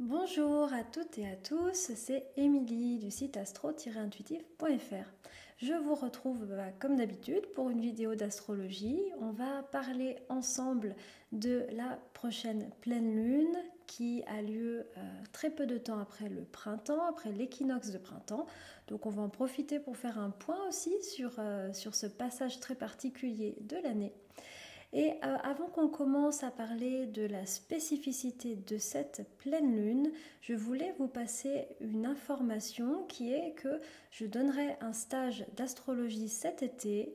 Bonjour à toutes et à tous, c'est Émilie du site astro-intuitif.fr. Je vous retrouve comme d'habitude pour une vidéo d'astrologie. On va parler ensemble de la prochaine pleine lune qui a lieu très peu de temps après le printemps, après l'équinoxe de printemps. Donc on va en profiter pour faire un point aussi sur ce passage très particulier de l'année. Et avant qu'on commence à parler de la spécificité de cette pleine lune, je voulais vous passer une information qui est que je donnerai un stage d'astrologie cet été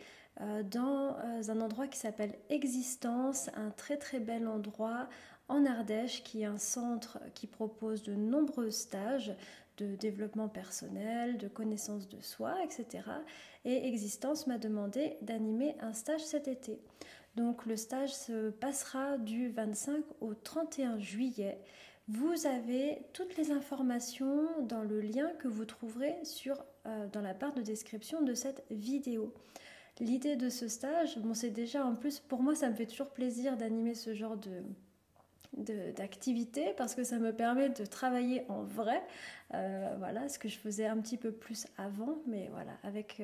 dans un endroit qui s'appelle Existence, un très très bel endroit en Ardèche qui est un centre qui propose de nombreux stages de développement personnel, de connaissance de soi, etc. Et Existence m'a demandé d'animer un stage cet été. Donc le stage se passera du 25 au 31 juillet. Vous avez toutes les informations dans le lien que vous trouverez dans la barre de description de cette vidéo. L'idée de ce stage, c'est déjà en plus, pour moi ça me fait toujours plaisir d'animer ce genre d'activité parce que ça me permet de travailler en vrai, voilà, ce que je faisais un petit peu plus avant, mais voilà, avec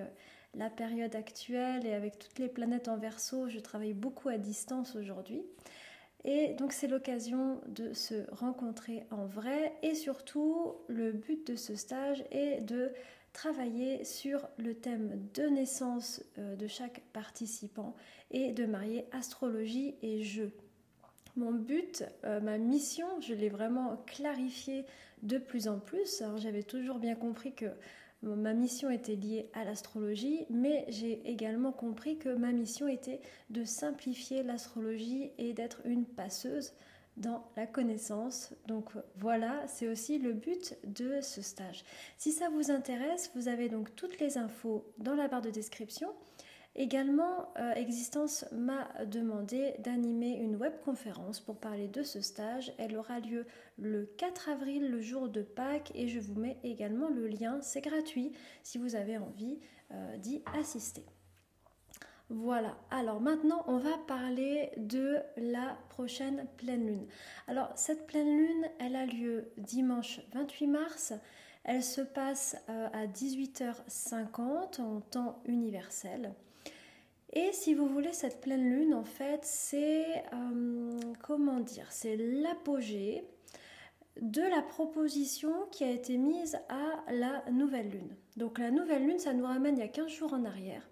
la période actuelle et avec toutes les planètes en Verseau, je travaille beaucoup à distance aujourd'hui. Et donc c'est l'occasion de se rencontrer en vrai et surtout le but de ce stage est de travailler sur le thème de naissance de chaque participant et de marier astrologie et jeu. Mon but, ma mission, je l'ai vraiment clarifiée de plus en plus. Alors j'avais toujours bien compris que ma mission était liée à l'astrologie, mais j'ai également compris que ma mission était de simplifier l'astrologie et d'être une passeuse dans la connaissance. Donc voilà, c'est aussi le but de ce stage. Si ça vous intéresse, vous avez donc toutes les infos dans la barre de description. Également, Existence m'a demandé d'animer une webconférence pour parler de ce stage. Elle aura lieu le 4 avril, le jour de Pâques, et je vous mets également le lien. C'est gratuit si vous avez envie d'y assister. Voilà, alors maintenant on va parler de la prochaine pleine lune. Alors cette pleine lune, elle a lieu dimanche 28 mars. Elle se passe à 18h50 en temps universel. Et si vous voulez, cette pleine lune, en fait, c'est, c'est l'apogée de la proposition qui a été mise à la nouvelle lune. Donc la nouvelle lune, ça nous ramène il y a 15 jours en arrière.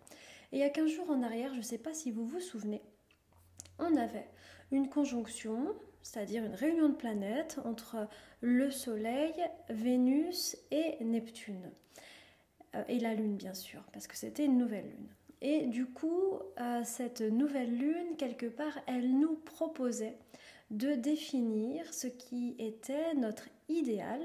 Et il y a 15 jours en arrière, je ne sais pas si vous vous souvenez, on avait une conjonction, c'est-à-dire une réunion de planètes entre le Soleil, Vénus et Neptune. Et la Lune, bien sûr, parce que c'était une nouvelle lune. Et du coup, cette nouvelle lune, quelque part, elle nous proposait de définir ce qui était notre idéal,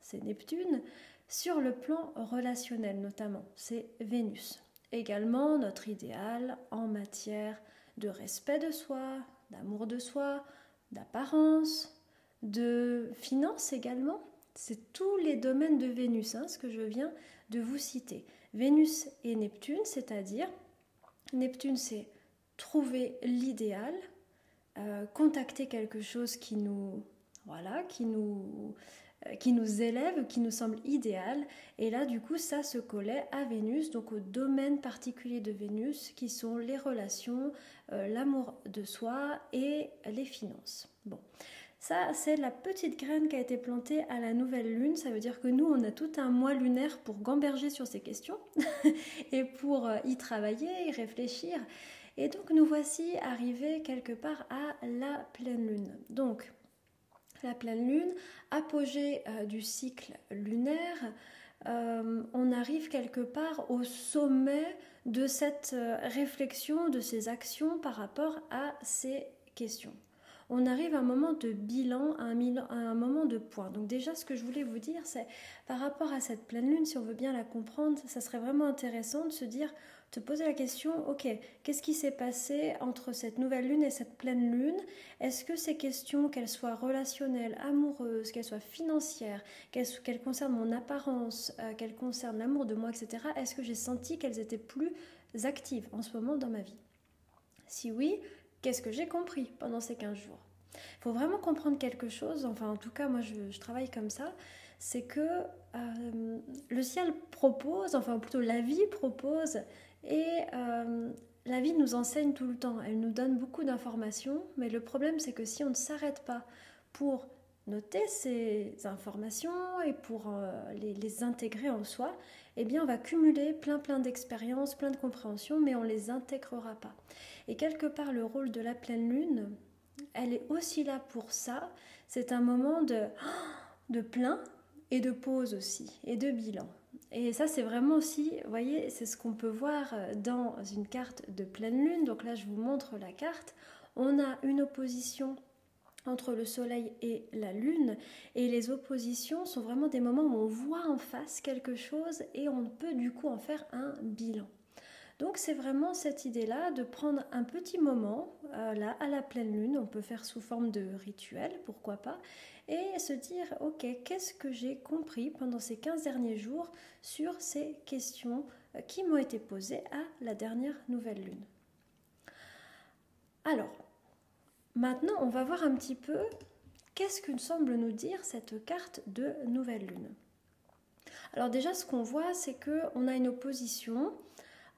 c'est Neptune, sur le plan relationnel notamment, c'est Vénus. Également notre idéal en matière de respect de soi, d'amour de soi, d'apparence, de finances également. C'est tous les domaines de Vénus, ce que je viens de vous citer. Vénus et Neptune, c'est-à-dire Neptune, c'est trouver l'idéal, contacter quelque chose qui nous élève, qui nous semble idéal. Et là, du coup, ça se collait à Vénus, donc au domaine particulier de Vénus, qui sont les relations, l'amour de soi et les finances. Bon. Ça, c'est la petite graine qui a été plantée à la nouvelle lune. Ça veut dire que nous, on a tout un mois lunaire pour gamberger sur ces questions et pour y travailler, y réfléchir. Et donc, nous voici arrivés quelque part à la pleine lune. Donc, la pleine lune, apogée du cycle lunaire, on arrive quelque part au sommet de cette réflexion, de ces actions par rapport à ces questions. On arrive à un moment de bilan, à un moment de point. Donc déjà, ce que je voulais vous dire, c'est par rapport à cette pleine lune, si on veut bien la comprendre, ça serait vraiment intéressant de se dire, de poser la question, ok, qu'est-ce qui s'est passé entre cette nouvelle lune et cette pleine lune? Est-ce que ces questions, qu'elles soient relationnelles, amoureuses, qu'elles soient financières, qu'elles concernent mon apparence, qu'elles concernent l'amour de moi, etc., est-ce que j'ai senti qu'elles étaient plus actives en ce moment dans ma vie? Si oui, qu'est-ce que j'ai compris pendant ces 15 jours? Il faut vraiment comprendre quelque chose, enfin en tout cas moi je travaille comme ça, c'est que le ciel propose, enfin plutôt la vie propose, et la vie nous enseigne tout le temps, elle nous donne beaucoup d'informations, mais le problème c'est que si on ne s'arrête pas pour noter ces informations et pour les intégrer en soi, eh bien on va cumuler plein d'expériences, plein de compréhensions, mais on ne les intégrera pas. Et quelque part le rôle de la pleine lune, elle est aussi là pour ça. C'est un moment de plein et de pause aussi, et de bilan. Et ça, c'est vraiment aussi, vous voyez, c'est ce qu'on peut voir dans une carte de pleine lune. Donc là, je vous montre la carte. On a une opposition entre le soleil et la lune, et les oppositions sont vraiment des moments où on voit en face quelque chose et on peut du coup en faire un bilan. Donc c'est vraiment cette idée-là de prendre un petit moment, là, à la pleine lune, on peut faire sous forme de rituel, pourquoi pas, et se dire, ok, qu'est-ce que j'ai compris pendant ces 15 derniers jours sur ces questions qui m'ont été posées à la dernière nouvelle lune. Alors, maintenant, on va voir un petit peu qu'est-ce que semble nous dire cette carte de nouvelle lune. Alors déjà, ce qu'on voit, c'est qu'on a une opposition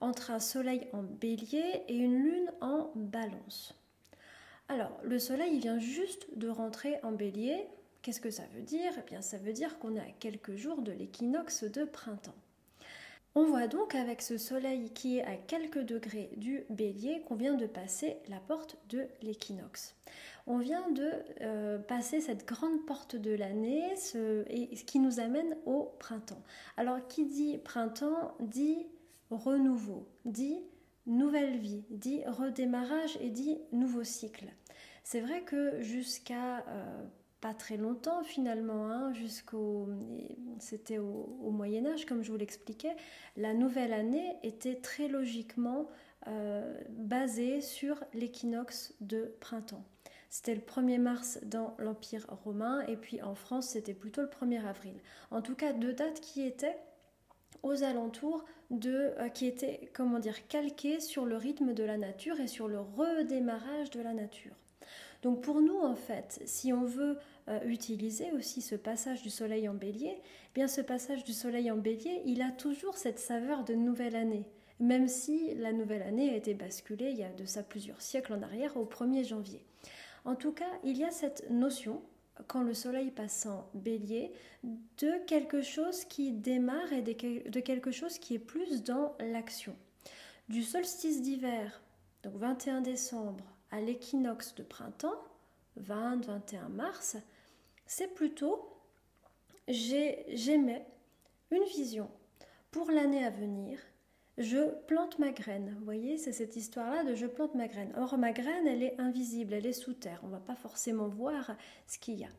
entre un soleil en bélier et une lune en balance. Alors, le soleil vient juste de rentrer en bélier. Qu'est-ce que ça veut dire? Eh bien, ça veut dire qu'on est à quelques jours de l'équinoxe de printemps. On voit donc avec ce soleil qui est à quelques degrés du bélier qu'on vient de passer la porte de l'équinoxe. On vient de passer cette grande porte de l'année, ce qui nous amène au printemps. Alors, qui dit printemps dit renouveau, dit nouvelle vie, dit redémarrage et dit nouveau cycle. C'est vrai que jusqu'à pas très longtemps finalement, c'était au Moyen-Âge comme je vous l'expliquais, la nouvelle année était très logiquement basée sur l'équinoxe de printemps. C'était le 1er mars dans l'Empire romain et puis en France c'était plutôt le 1er avril. En tout cas deux dates qui étaient aux alentours qui étaient calquées sur le rythme de la nature et sur le redémarrage de la nature. Donc pour nous en fait, si on veut utiliser aussi ce passage du soleil en bélier, eh bien ce passage du soleil en bélier, il a toujours cette saveur de nouvelle année, même si la nouvelle année a été basculée il y a de ça plusieurs siècles en arrière au 1er janvier. En tout cas, il y a cette notion, quand le soleil passe en bélier, de quelque chose qui démarre et de quelque chose qui est plus dans l'action. Du solstice d'hiver, donc 21 décembre, à l'équinoxe de printemps, 20-21 mars, c'est plutôt j'émets une vision pour l'année à venir. Je plante ma graine, vous voyez, c'est cette histoire-là de je plante ma graine. Or, ma graine, elle est invisible, elle est sous terre, on ne va pas forcément voir ce qu'il y a.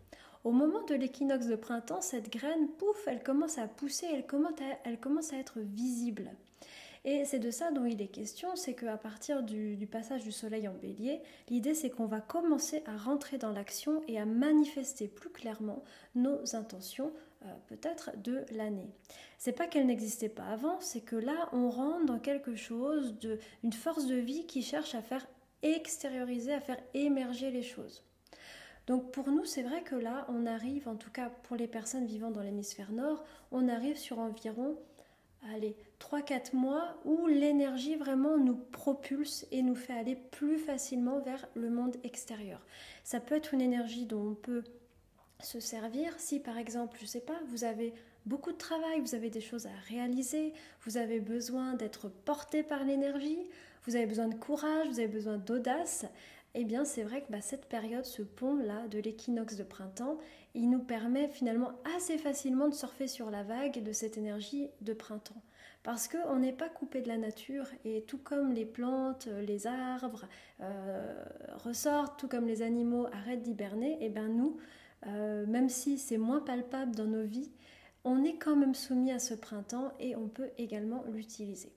Au moment de l'équinoxe de printemps, cette graine, pouf, elle commence à pousser, elle commence à être visible. Et c'est de ça dont il est question, c'est qu'à partir du passage du soleil en bélier, l'idée c'est qu'on va commencer à rentrer dans l'action et à manifester plus clairement nos intentions peut-être de l'année. C'est pas qu'elle n'existait pas avant, c'est que là on rentre dans quelque chose une force de vie qui cherche à faire extérioriser, à faire émerger les choses. Donc pour nous, c'est vrai que là, on arrive, en tout cas pour les personnes vivant dans l'hémisphère nord, on arrive sur environ 3-4 mois où l'énergie vraiment nous propulse et nous fait aller plus facilement vers le monde extérieur. Ça peut être une énergie dont on peut se servir si par exemple, je ne sais pas, vous avez beaucoup de travail, vous avez des choses à réaliser, vous avez besoin d'être porté par l'énergie, vous avez besoin de courage, vous avez besoin d'audace. Eh bien c'est vrai que cette période, ce pont-là de l'équinoxe de printemps, il nous permet finalement assez facilement de surfer sur la vague de cette énergie de printemps. Parce qu'on n'est pas coupé de la nature et tout comme les plantes, les arbres ressortent, tout comme les animaux arrêtent d'hiberner, et bien nous, même si c'est moins palpable dans nos vies, on est quand même soumis à ce printemps et on peut également l'utiliser.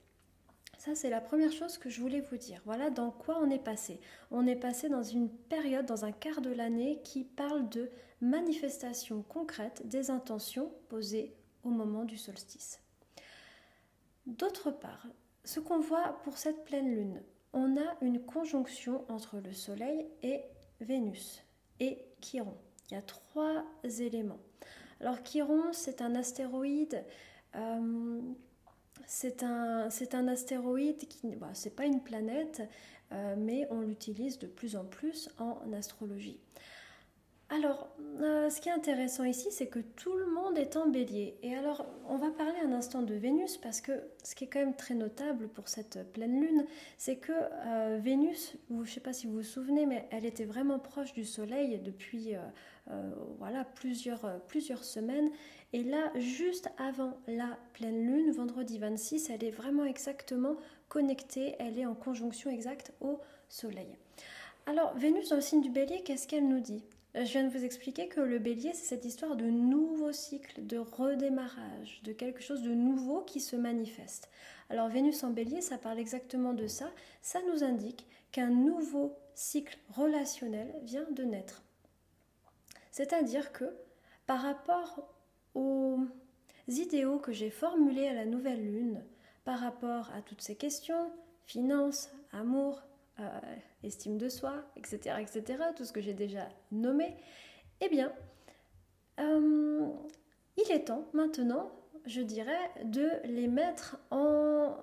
Ça, c'est la première chose que je voulais vous dire. Voilà dans quoi on est passé. On est passé dans une période, dans un quart de l'année qui parle de manifestation concrète des intentions posées au moment du solstice. D'autre part, ce qu'on voit pour cette pleine lune, on a une conjonction entre le Soleil et Vénus. et Chiron. Il y a 3 éléments. Alors Chiron, c'est un astéroïde, c'est un astéroïde qui, c'est pas une planète, mais on l'utilise de plus en plus en astrologie. Alors, ce qui est intéressant ici, c'est que tout le monde est en bélier. Et alors, on va parler un instant de Vénus, parce que ce qui est quand même très notable pour cette pleine lune, c'est que Vénus, je ne sais pas si vous vous souvenez, mais elle était vraiment proche du Soleil depuis plusieurs semaines. Et là, juste avant la pleine lune, vendredi 26, elle est vraiment exactement connectée, elle est en conjonction exacte au Soleil. Alors, Vénus dans le signe du bélier, qu'est-ce qu'elle nous dit ? Je viens de vous expliquer que le bélier, c'est cette histoire de nouveau cycle, de redémarrage, de quelque chose de nouveau qui se manifeste. Alors Vénus en bélier, ça parle exactement de ça. Ça nous indique qu'un nouveau cycle relationnel vient de naître. C'est-à-dire que par rapport aux idéaux que j'ai formulés à la nouvelle lune, par rapport à toutes ces questions, finances, amour, estime de soi, etc., tout ce que j'ai déjà nommé, eh bien, il est temps maintenant, je dirais, de les mettre en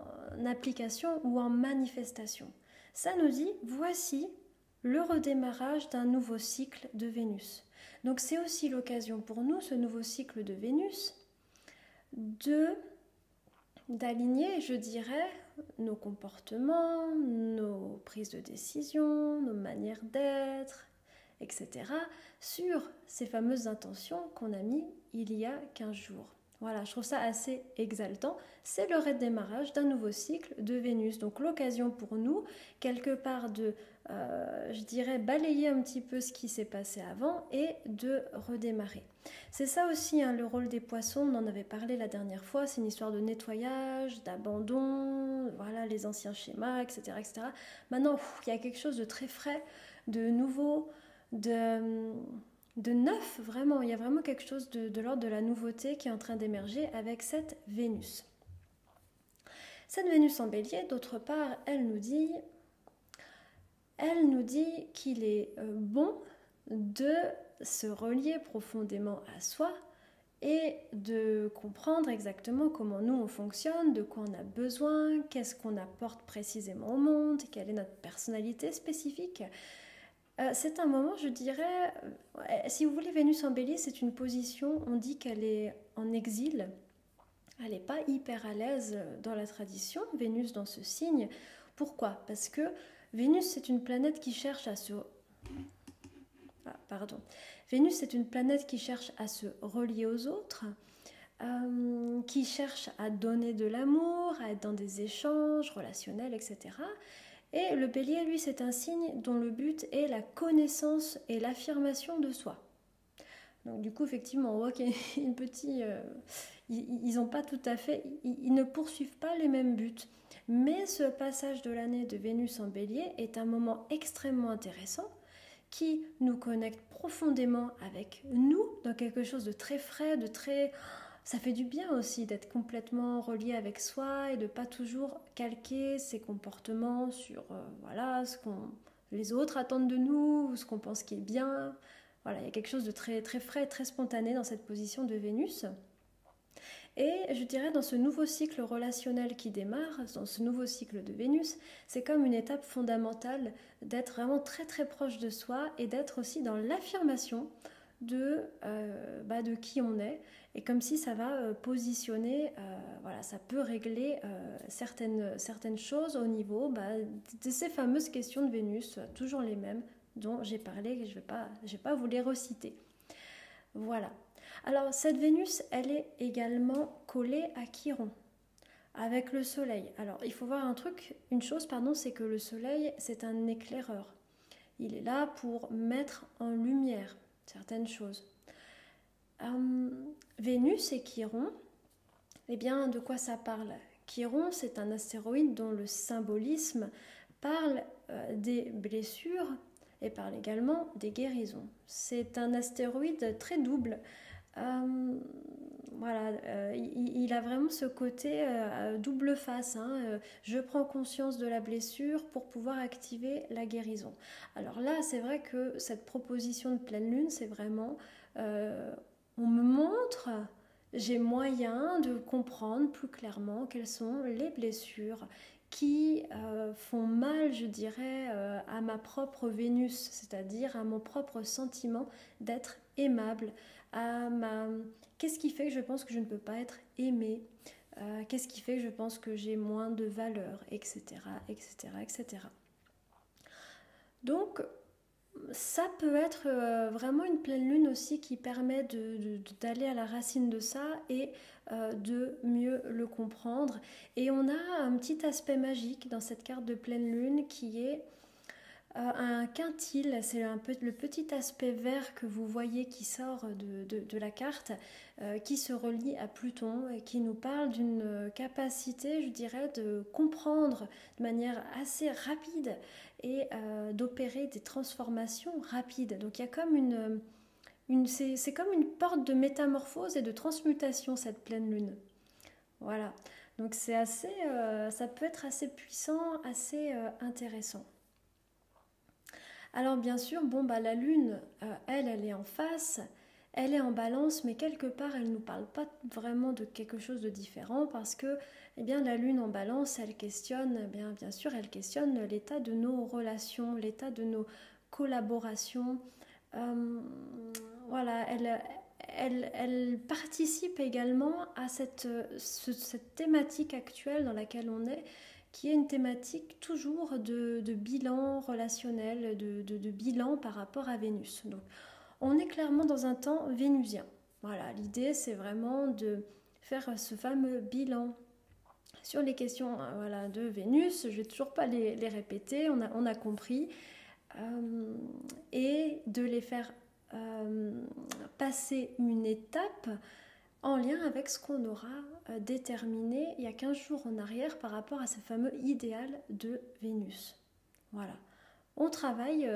application ou en manifestation. Ça nous dit, voici le redémarrage d'un nouveau cycle de Vénus. Donc c'est aussi l'occasion pour nous, ce nouveau cycle de Vénus, d'aligner, je dirais, nos comportements, nos prises de décision, nos manières d'être, etc., sur ces fameuses intentions qu'on a mis il y a 15 jours. Voilà, je trouve ça assez exaltant. C'est le redémarrage d'un nouveau cycle de Vénus. Donc l'occasion pour nous, quelque part, de, je dirais, balayer un petit peu ce qui s'est passé avant et de redémarrer. C'est ça aussi, le rôle des poissons, on en avait parlé la dernière fois, c'est une histoire de nettoyage, d'abandon, voilà, les anciens schémas, etc. Maintenant, il y a quelque chose de très frais, de nouveau, de neuf, vraiment. Il y a vraiment quelque chose de l'ordre de la nouveauté qui est en train d'émerger avec cette Vénus. Cette Vénus en bélier, d'autre part, elle nous dit qu'il est bon de se relier profondément à soi et de comprendre exactement comment nous on fonctionne, de quoi on a besoin, qu'est-ce qu'on apporte précisément au monde, quelle est notre personnalité spécifique. C'est un moment, je dirais, si vous voulez, Vénus en bélier, c'est une position, on dit qu'elle est en exil, elle n'est pas hyper à l'aise dans la tradition, Vénus dans ce signe. Pourquoi ? Parce que Vénus, c'est une planète qui cherche à se... Vénus, c'est une planète qui cherche à se relier aux autres, qui cherche à donner de l'amour, à être dans des échanges relationnels, etc. Et le bélier, lui, c'est un signe dont le but est la connaissance et l'affirmation de soi. Donc du coup, effectivement, on voit qu'il y a une petite... ils n'ont pas tout à fait... Ils ne poursuivent pas les mêmes buts. Mais ce passage de l'année de Vénus en bélier est un moment extrêmement intéressant qui nous connecte profondément avec nous, dans quelque chose de très frais, de très... Ça fait du bien aussi d'être complètement relié avec soi et de ne pas toujours calquer ses comportements sur ce que les autres attendent de nous, ou ce qu'on pense qui est bien. Voilà, il y a quelque chose de très, très frais, très spontané dans cette position de Vénus. Et je dirais dans ce nouveau cycle relationnel qui démarre, dans ce nouveau cycle de Vénus, c'est comme une étape fondamentale d'être vraiment très très proche de soi et d'être aussi dans l'affirmation de qui on est, et comme si ça va positionner, ça peut régler certaines choses au niveau de ces fameuses questions de Vénus, toujours les mêmes dont j'ai parlé et je vais pas vous les reciter. Voilà. Alors cette Vénus, elle est également collée à Chiron, avec le Soleil. Alors il faut voir une chose, c'est que le Soleil, c'est un éclaireur. Il est là pour mettre en lumière certaines choses. Vénus et Chiron, eh bien, de quoi ça parle ? Chiron, c'est un astéroïde dont le symbolisme parle des blessures et parle également des guérisons. C'est un astéroïde très double. voilà, il a vraiment ce côté double face, hein, je prends conscience de la blessure pour pouvoir activer la guérison. Alors là, c'est vrai que cette proposition de pleine lune, c'est vraiment, on me montre, j'ai moyen de comprendre plus clairement quelles sont les blessures qui font mal, je dirais, à ma propre Vénus, c'est-à-dire à mon propre sentiment d'être aimable, à ma... Qu'est-ce qui fait que je pense que je ne peux pas être aimée, qu'est-ce qui fait que je pense que j'ai moins de valeur, etc., etc., etc. Donc, ça peut être vraiment une pleine lune aussi qui permet d'aller à la racine de ça et de mieux le comprendre. Et on a un petit aspect magique dans cette carte de pleine lune qui est un quintile, c'est un peu le petit aspect vert que vous voyez qui sort de la carte, qui se relie à Pluton et qui nous parle d'une capacité, je dirais, de comprendre de manière assez rapide et d'opérer des transformations rapides. Donc il y a comme c'est comme une porte de métamorphose et de transmutation, cette pleine lune. Voilà. Donc c'est assez, ça peut être assez puissant, assez intéressant. Alors bien sûr, bon bah la lune, elle est en face, elle est en balance, mais quelque part elle ne nous parle pas vraiment de quelque chose de différent parce que eh bien, la lune en balance, elle questionne, bien sûr, elle questionne l'état de nos relations, l'état de nos collaborations. Voilà, elle participe également à cette thématique actuelle dans laquelle on est, qui est une thématique toujours de bilan relationnel, de bilan par rapport à Vénus. Donc, on est clairement dans un temps vénusien. Voilà, l'idée c'est vraiment de faire ce fameux bilan sur les questions voilà, de Vénus. Je ne vais toujours pas les répéter, on a compris. Et de les faire passer une étape en lien avec ce qu'on aura déterminé il y a 15 jours en arrière par rapport à ce fameux idéal de Vénus. Voilà. On travaille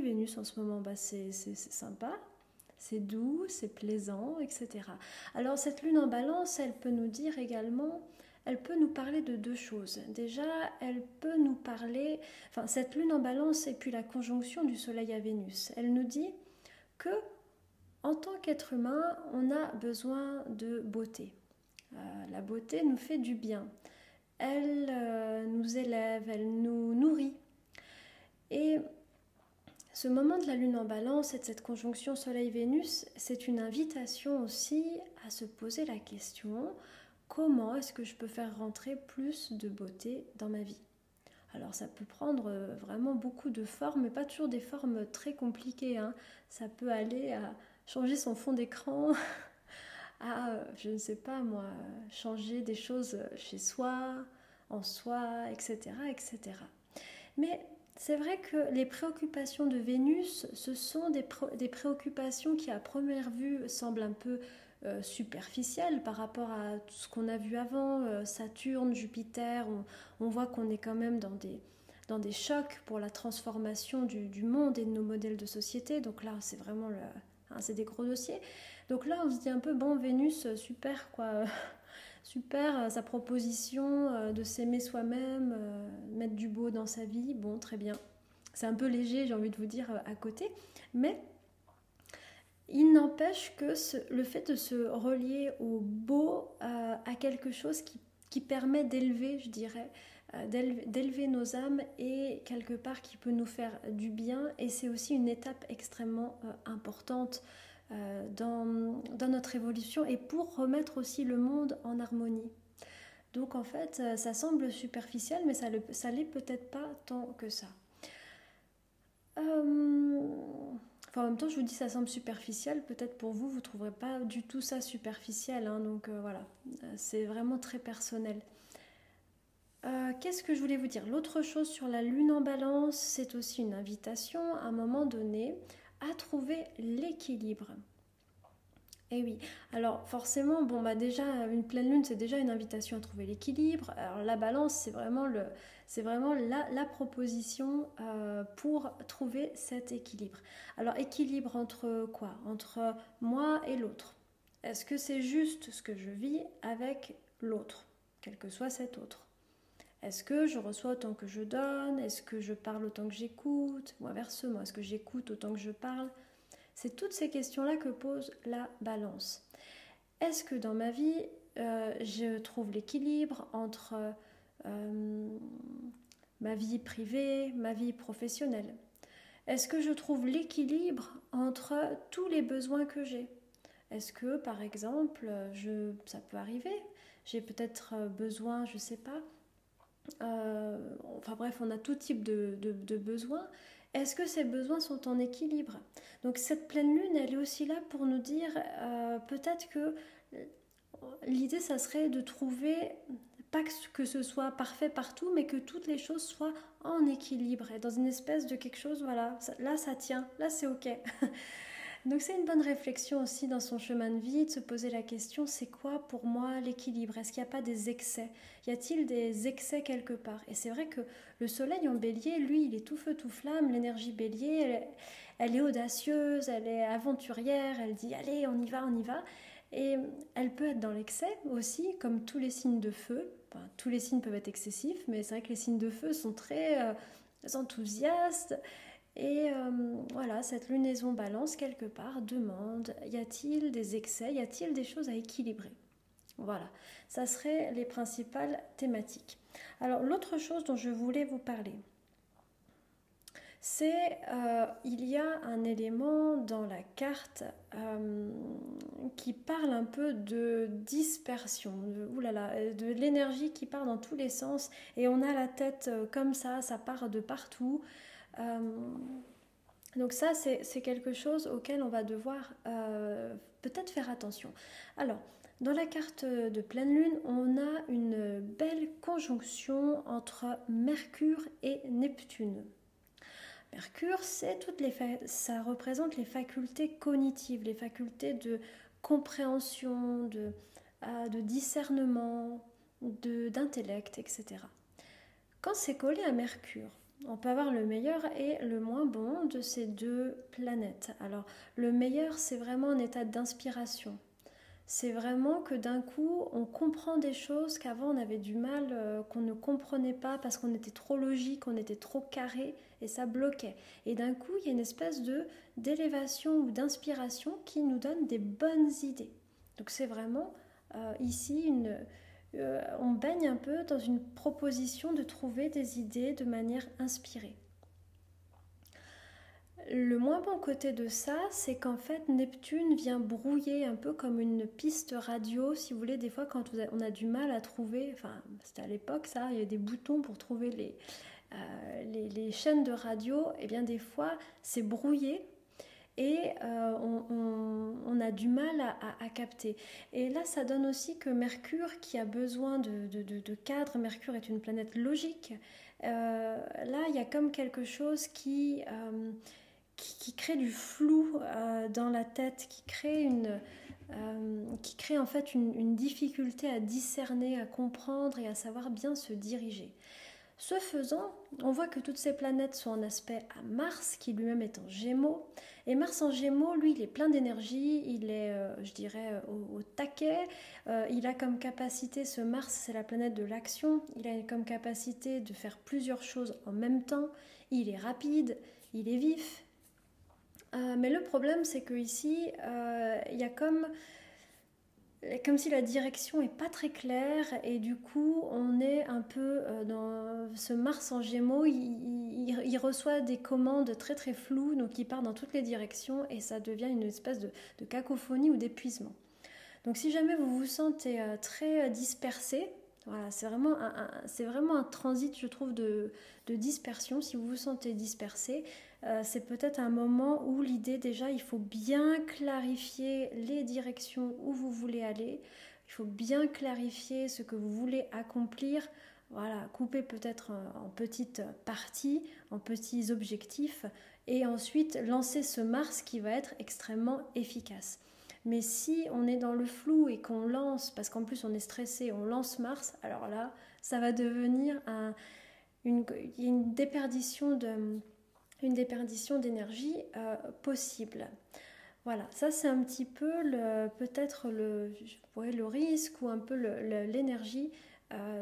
Vénus en ce moment, bah, c'est sympa, c'est doux, c'est plaisant, etc. Alors cette lune en balance, elle peut nous dire également, elle peut nous parler de deux choses. Déjà, elle peut nous parler, enfin cette lune en balance et puis la conjonction du soleil à Vénus, elle nous dit que en tant qu'être humain, on a besoin de beauté. La beauté nous fait du bien. Elle nous élève, elle nous nourrit. Et ce moment de la lune en balance et de cette conjonction soleil-Vénus, c'est une invitation aussi à se poser la question, comment est-ce que je peux faire rentrer plus de beauté dans ma vie ? Alors ça peut prendre vraiment beaucoup de formes, mais pas toujours des formes très compliquées, hein. Ça peut aller à changer son fond d'écran, à, je ne sais pas moi, changer des choses chez soi, en soi, etc., etc. Mais c'est vrai que les préoccupations de Vénus, ce sont des préoccupations qui à première vue semblent un peu superficielles par rapport à tout ce qu'on a vu avant, Saturne, Jupiter, on voit qu'on est quand même dans des chocs pour la transformation du monde et de nos modèles de société, donc là c'est vraiment c'est des gros dossiers. Donc là on se dit un peu, bon Vénus, super quoi, super, sa proposition de s'aimer soi-même, mettre du beau dans sa vie, bon, très bien. C'est un peu léger, j'ai envie de vous dire, à côté. Mais il n'empêche que le fait de se relier au beau à quelque chose qui permet d'élever, je dirais, d'élever nos âmes et quelque part qui peut nous faire du bien. Et c'est aussi une étape extrêmement importante dans notre évolution et pour remettre aussi le monde en harmonie. Donc en fait, ça semble superficiel, mais ça l'est peut-être pas tant que ça. Enfin, en même temps, je vous dis ça semble superficiel, peut-être pour vous, vous ne trouverez pas du tout ça superficiel, hein, donc voilà, c'est vraiment très personnel. Qu'est-ce que je voulais vous dire ? L'autre chose sur la lune en balance, c'est aussi une invitation à un moment donné à trouver l'équilibre. Et oui, alors forcément, bon bah déjà une pleine lune c'est déjà une invitation à trouver l'équilibre. Alors la balance c'est vraiment la proposition pour trouver cet équilibre. Alors équilibre entre quoi ? Entre moi et l'autre. Est-ce que c'est juste ce que je vis avec l'autre, quel que soit cet autre? Est-ce que je reçois autant que je donne? Est-ce que je parle autant que j'écoute? Ou inversement, est-ce que j'écoute autant que je parle? C'est toutes ces questions-là que pose la balance. Est-ce que dans ma vie, je trouve l'équilibre entre ma vie privée, ma vie professionnelle? Est-ce que je trouve l'équilibre entre tous les besoins que j'ai? Est-ce que, par exemple, ça peut arriver, j'ai peut-être besoin, je ne sais pas, enfin bref, on a tout type de besoins. Est-ce que ces besoins sont en équilibre? Donc cette pleine lune, elle est aussi là pour nous dire peut-être que l'idée, ça serait de trouver, pas que ce soit parfait partout, mais que toutes les choses soient en équilibre et dans une espèce de quelque chose, voilà, là ça tient, là c'est ok. Donc c'est une bonne réflexion aussi dans son chemin de vie, de se poser la question, c'est quoi pour moi l'équilibre? Est-ce qu'il n'y a pas des excès? Y a-t-il des excès quelque part? Et c'est vrai que le soleil en bélier, lui, il est tout feu, tout flamme, l'énergie bélier, elle est audacieuse, elle est aventurière, elle dit allez, on y va, on y va. Et elle peut être dans l'excès aussi, comme tous les signes de feu. Enfin, tous les signes peuvent être excessifs, mais c'est vrai que les signes de feu sont très enthousiastes. Et voilà, cette lunaison balance quelque part demande, y a-t-il des excès, y a-t-il des choses à équilibrer? Voilà, ça serait les principales thématiques. Alors l'autre chose dont je voulais vous parler, c'est il y a un élément dans la carte qui parle un peu de dispersion, de l'énergie qui part dans tous les sens et on a la tête comme ça part de partout. Donc ça, c'est quelque chose auquel on va devoir peut-être faire attention. Alors, dans la carte de pleine lune, on a une belle conjonction entre Mercure et Neptune. Mercure, ça représente les facultés cognitives, les facultés de compréhension, de discernement, d'intellect, etc. Quand c'est collé à Mercure, on peut avoir le meilleur et le moins bon de ces deux planètes. Alors, le meilleur, c'est vraiment un état d'inspiration. C'est vraiment que d'un coup, on comprend des choses qu'avant on avait du mal, qu'on ne comprenait pas parce qu'on était trop logique, on était trop carré et ça bloquait. Et d'un coup, il y a une espèce d'élévation ou d'inspiration qui nous donne des bonnes idées. Donc c'est vraiment ici on baigne un peu dans une proposition de trouver des idées de manière inspirée. Le moins bon côté de ça, c'est qu'en fait Neptune vient brouiller un peu comme une piste radio, si vous voulez, des fois quand on a du mal à trouver, enfin c'était à l'époque ça, il y avait des boutons pour trouver les chaînes de radio, et bien des fois c'est brouillé et on a du mal à capter. Et là, ça donne aussi que Mercure, qui a besoin de cadre, Mercure est une planète logique, là, il y a comme quelque chose qui crée du flou dans la tête, qui crée en fait une difficulté à discerner, à comprendre et à savoir bien se diriger. Ce faisant, on voit que toutes ces planètes sont en aspect à Mars, qui lui-même est en Gémeaux. Et Mars en Gémeaux, lui, il est plein d'énergie, il est, je dirais, au taquet. Il a comme capacité, ce Mars, c'est la planète de l'action, il a comme capacité de faire plusieurs choses en même temps. Il est rapide, il est vif. Mais le problème, c'est qu'ici, il y a comme si la direction n'est pas très claire et du coup on est un peu dans ce Mars en Gémeaux, il reçoit des commandes très très floues, donc il part dans toutes les directions et ça devient une espèce de cacophonie ou d'épuisement. Donc si jamais vous vous sentez très dispersé, voilà, c'est vraiment un transit, je trouve, de dispersion. Si vous vous sentez dispersé, c'est peut-être un moment où l'idée, déjà, il faut bien clarifier les directions où vous voulez aller. Il faut bien clarifier ce que vous voulez accomplir. Voilà, couper peut-être en petites parties, en petits objectifs, et ensuite lancer ce Mars qui va être extrêmement efficace. Mais si on est dans le flou et qu'on lance, parce qu'en plus on est stressé, on lance Mars, alors là, ça va devenir une déperdition d'énergie possible. Voilà, ça c'est un petit peu peut-être ouais, le risque ou un peu l'énergie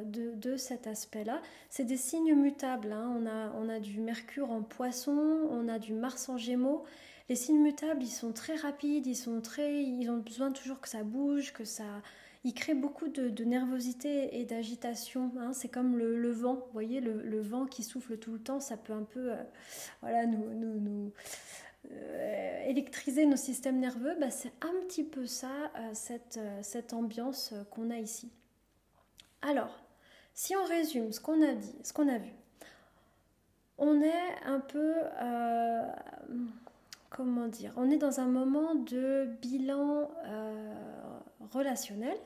de cet aspect-là. C'est des signes mutables, hein. On a du Mercure en Poisson, on a du Mars en Gémeaux. Les signes mutables, ils sont très rapides, ils ont besoin toujours que ça bouge, ils créent beaucoup de nervosité et d'agitation, hein. C'est comme le vent, vous voyez, le vent qui souffle tout le temps, ça peut un peu, voilà, nous électriser nos systèmes nerveux. Bah, c'est un petit peu ça, cette ambiance qu'on a ici. Alors, si on résume ce qu'on a dit, ce qu'on a vu, on est un peu, comment dire, on est dans un moment de bilan relationnel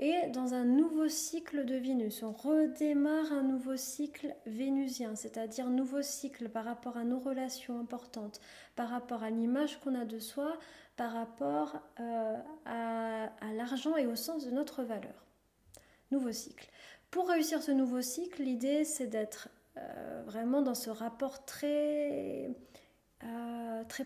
et dans un nouveau cycle de Vénus. On redémarre un nouveau cycle vénusien, c'est-à-dire un nouveau cycle par rapport à nos relations importantes, par rapport à l'image qu'on a de soi, par rapport à l'argent et au sens de notre valeur. Nouveau cycle. Pour réussir ce nouveau cycle, l'idée c'est d'être vraiment dans ce rapport très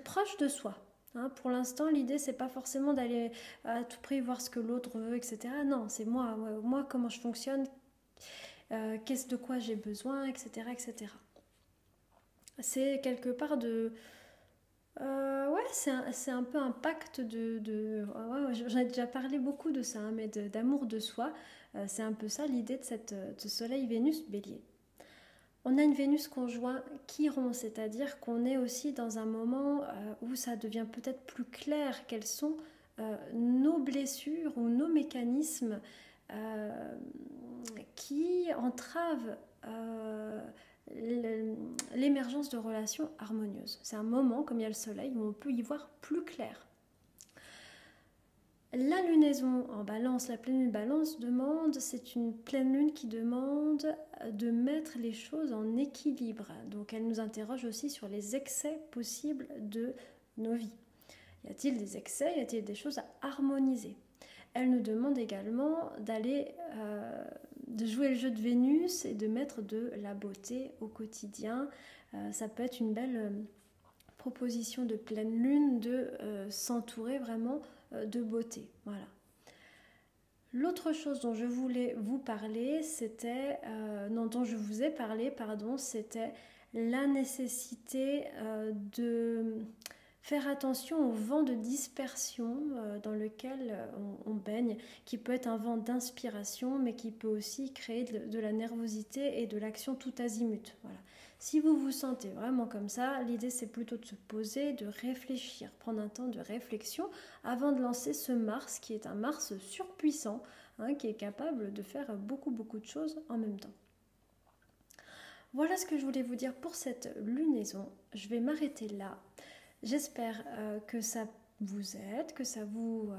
proche de soi. Hein, pour l'instant, l'idée, c'est pas forcément d'aller à tout prix voir ce que l'autre veut, etc. Non, c'est moi comment je fonctionne, qu'est-ce de quoi j'ai besoin, etc., etc. C'est quelque part ouais, c'est un peu un pacte ouais, j'en ai déjà parlé beaucoup de ça, hein, mais d'amour de soi. C'est un peu ça l'idée de Soleil-Vénus-Bélier. On a une Vénus conjoint Chiron, c'est-à-dire qu'on est aussi dans un moment où ça devient peut-être plus clair quelles sont nos blessures ou nos mécanismes euh, qui entravent l'émergence de relations harmonieuses. C'est un moment, comme il y a le soleil, où on peut y voir plus clair. La lunaison en balance, la pleine lune balance c'est une pleine lune qui demande de mettre les choses en équilibre. Donc elle nous interroge aussi sur les excès possibles de nos vies. Y a-t-il des excès, y a-t-il des choses à harmoniser? Elle nous demande également de jouer le jeu de Vénus et de mettre de la beauté au quotidien. Ça peut être une belle proposition de pleine lune de s'entourer vraiment de beauté. Voilà. L'autre chose dont je voulais vous parler, dont je vous ai parlé, pardon, c'était la nécessité de faire attention au vent de dispersion dans lequel on baigne, qui peut être un vent d'inspiration, mais qui peut aussi créer de la nervosité et de l'action tout azimut. Voilà. Si vous vous sentez vraiment comme ça, l'idée c'est plutôt de se poser, de réfléchir, prendre un temps de réflexion avant de lancer ce Mars, qui est un Mars surpuissant, hein, qui est capable de faire beaucoup de choses en même temps. Voilà ce que je voulais vous dire pour cette lunaison. Je vais m'arrêter là. J'espère que ça vous aide, que ça vous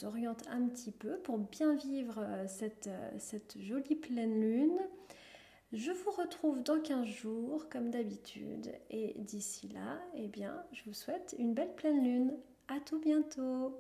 oriente un petit peu pour bien vivre cette jolie pleine lune. Je vous retrouve dans 15 jours comme d'habitude et d'ici là, eh bien, je vous souhaite une belle pleine lune. À tout bientôt.